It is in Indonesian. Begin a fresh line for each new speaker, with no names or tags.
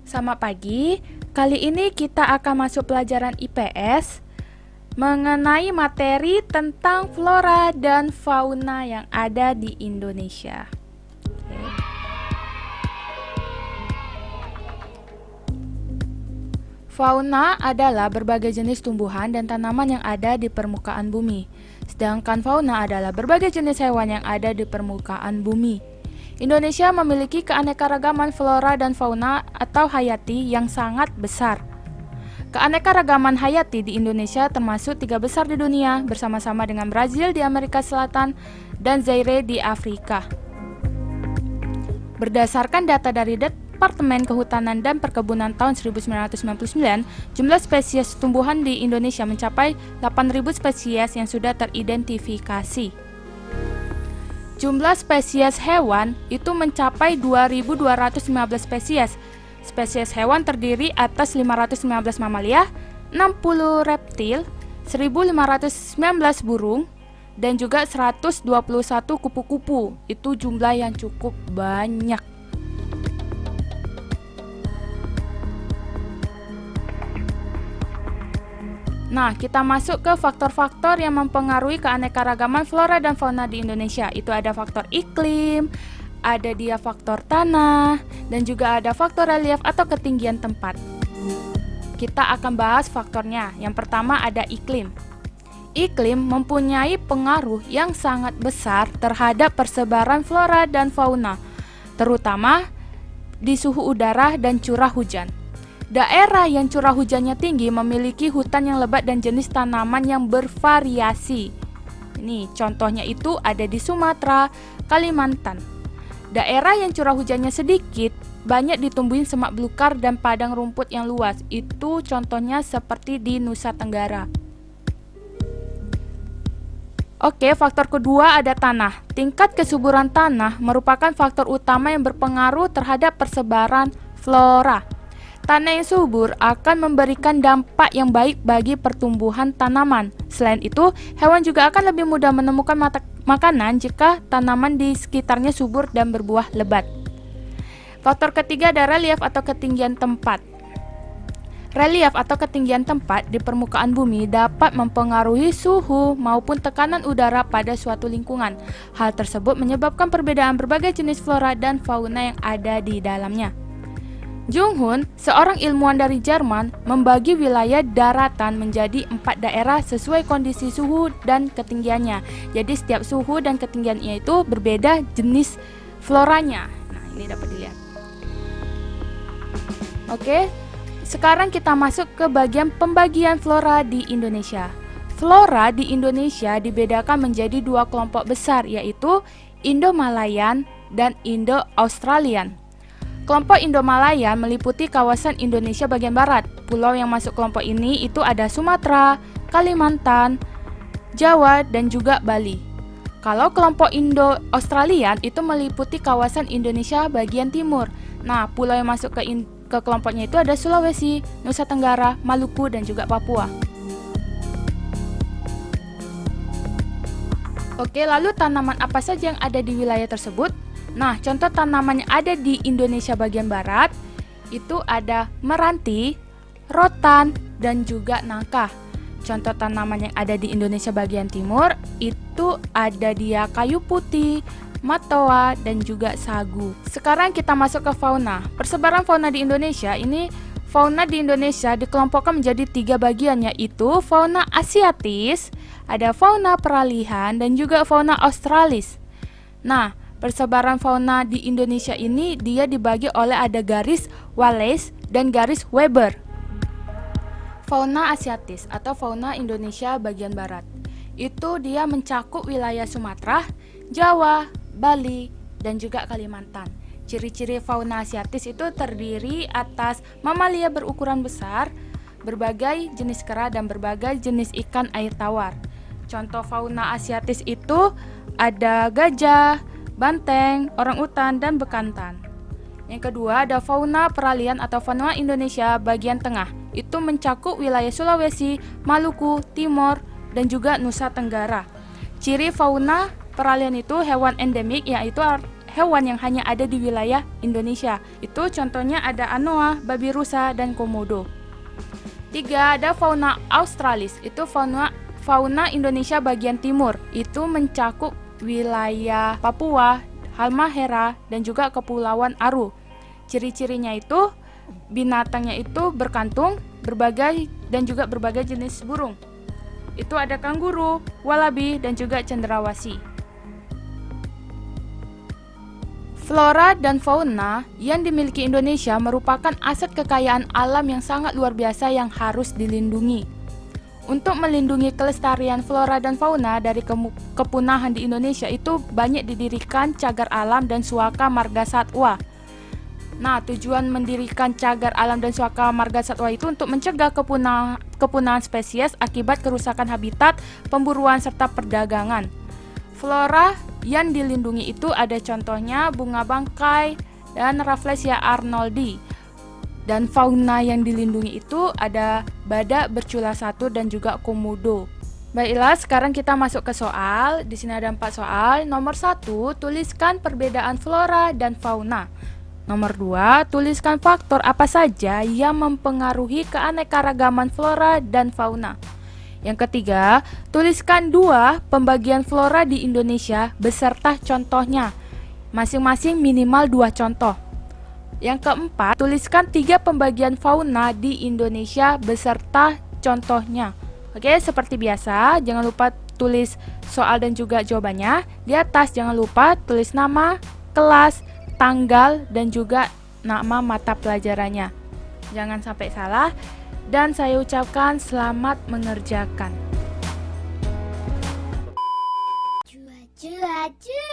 Selamat pagi, kali ini kita akan masuk pelajaran IPS mengenai materi tentang flora dan fauna yang ada di Indonesia. Oke. Fauna adalah berbagai jenis tumbuhan dan tanaman yang ada di permukaan bumi. Sedangkan fauna adalah berbagai jenis hewan yang ada di permukaan bumi. Indonesia memiliki keanekaragaman flora dan fauna atau hayati yang sangat besar. Keanekaragaman hayati di Indonesia termasuk 3 besar di dunia bersama-sama dengan Brazil di Amerika Selatan dan Zaire di Afrika. Berdasarkan data dari Departemen Kehutanan dan Perkebunan tahun 1999, jumlah spesies tumbuhan di Indonesia mencapai 8.000 spesies yang sudah teridentifikasi. Jumlah spesies hewan itu mencapai 2.215 spesies. Spesies hewan terdiri atas 515 mamalia, 60 reptil, 1.519 burung, dan juga 121 kupu-kupu. Itu jumlah yang cukup banyak. Nah, kita masuk ke faktor-faktor yang mempengaruhi keanekaragaman flora dan fauna di Indonesia. Itu ada faktor iklim, ada dia faktor tanah, dan juga ada faktor relief atau ketinggian tempat. Kita akan bahas faktornya. Yang pertama ada iklim. Iklim mempunyai pengaruh yang sangat besar terhadap persebaran flora dan fauna, terutama di suhu udara dan curah hujan. Daerah yang curah hujannya tinggi memiliki hutan yang lebat dan jenis tanaman yang bervariasi. Ini contohnya itu ada di Sumatera, Kalimantan. Daerah yang curah hujannya sedikit, banyak ditumbuhin semak belukar dan padang rumput yang luas. Itu contohnya seperti di Nusa Tenggara. Oke, faktor kedua ada tanah. Tingkat kesuburan tanah merupakan faktor utama yang berpengaruh terhadap persebaran flora. Tanah yang subur akan memberikan dampak yang baik bagi pertumbuhan tanaman. Selain itu, hewan juga akan lebih mudah menemukan makanan jika tanaman di sekitarnya subur dan berbuah lebat. Faktor ketiga ada relief atau ketinggian tempat. Relief atau ketinggian tempat di permukaan bumi dapat mempengaruhi suhu maupun tekanan udara pada suatu lingkungan. Hal tersebut menyebabkan perbedaan berbagai jenis flora dan fauna yang ada di dalamnya. Jung Hoon, seorang ilmuwan dari Jerman, membagi wilayah daratan menjadi 4 daerah sesuai kondisi suhu dan ketinggiannya. Jadi setiap suhu dan ketinggiannya itu berbeda jenis floranya. Nah, ini dapat dilihat. Oke, sekarang kita masuk ke bagian pembagian flora di Indonesia. Flora di Indonesia dibedakan menjadi 2 kelompok besar, yaitu Indo-Malayan dan Indo-Australian. Kelompok Indo-Malayan meliputi kawasan Indonesia bagian barat. Pulau yang masuk kelompok ini itu ada Sumatera, Kalimantan, Jawa, dan juga Bali. Kalau kelompok Indo-Australian itu meliputi kawasan Indonesia bagian timur. Nah, pulau yang masuk ke kelompoknya itu ada Sulawesi, Nusa Tenggara, Maluku, dan juga Papua. Oke, lalu tanaman apa saja yang ada di wilayah tersebut? Nah, contoh tanaman yang ada di Indonesia bagian barat itu ada meranti, rotan, dan juga nangka. Contoh tanaman yang ada di Indonesia bagian timur itu ada dia kayu putih, matoa, dan juga sagu. Sekarang kita masuk ke fauna. Persebaran fauna di Indonesia ini, fauna di Indonesia dikelompokkan menjadi 3 bagian, yaitu fauna asiatis, ada fauna peralihan, dan juga fauna australis. Nah, persebaran fauna di Indonesia ini dia dibagi oleh ada garis Wallace dan garis Weber. Fauna asiatis atau fauna Indonesia bagian barat itu dia mencakup wilayah Sumatera, Jawa, Bali, dan juga Kalimantan. Ciri-ciri fauna asiatis itu terdiri atas mamalia berukuran besar, berbagai jenis kera, dan berbagai jenis ikan air tawar. Contoh fauna asiatis itu ada gajah, banteng, orangutan, dan bekantan. Yang kedua ada fauna peralihan atau fauna Indonesia bagian tengah. Itu mencakup wilayah Sulawesi, Maluku, Timor, dan juga Nusa Tenggara. Ciri fauna peralihan itu hewan endemik, yaitu hewan yang hanya ada di wilayah Indonesia. Itu contohnya ada anoa, babi rusa, dan komodo. 3. Ada fauna australis. Itu fauna Indonesia bagian timur. Itu mencakup wilayah Papua, Halmahera, dan juga Kepulauan Aru. Ciri-cirinya itu binatangnya itu berkantung, dan juga berbagai jenis burung. Itu ada kanguru, walabi, dan juga cendrawasih. Flora dan fauna yang dimiliki Indonesia merupakan aset kekayaan alam yang sangat luar biasa yang harus dilindungi. Untuk melindungi kelestarian flora dan fauna dari kepunahan di Indonesia itu banyak didirikan cagar alam dan suaka marga satwa. Nah, tujuan mendirikan cagar alam dan suaka marga satwa itu untuk mencegah kepunahan spesies akibat kerusakan habitat, pemburuan, serta perdagangan. Flora yang dilindungi itu ada contohnya bunga bangkai dan Rafflesia arnoldi. Dan fauna yang dilindungi itu ada badak bercula 1 dan juga komodo. Baiklah, sekarang kita masuk ke soal. Di sini ada 4 soal. Nomor 1, tuliskan perbedaan flora dan fauna. Nomor 2, tuliskan faktor apa saja yang mempengaruhi keanekaragaman flora dan fauna. Yang ketiga, tuliskan 2 pembagian flora di Indonesia beserta contohnya. Masing-masing minimal 2 contoh. Yang keempat, tuliskan 3 pembagian fauna di Indonesia beserta contohnya. Oke, seperti biasa, jangan lupa tulis soal dan juga jawabannya. Di atas jangan lupa tulis nama, kelas, tanggal, dan juga nama mata pelajarannya. Jangan sampai salah. Dan saya ucapkan selamat mengerjakan.
Cua, cua, cua.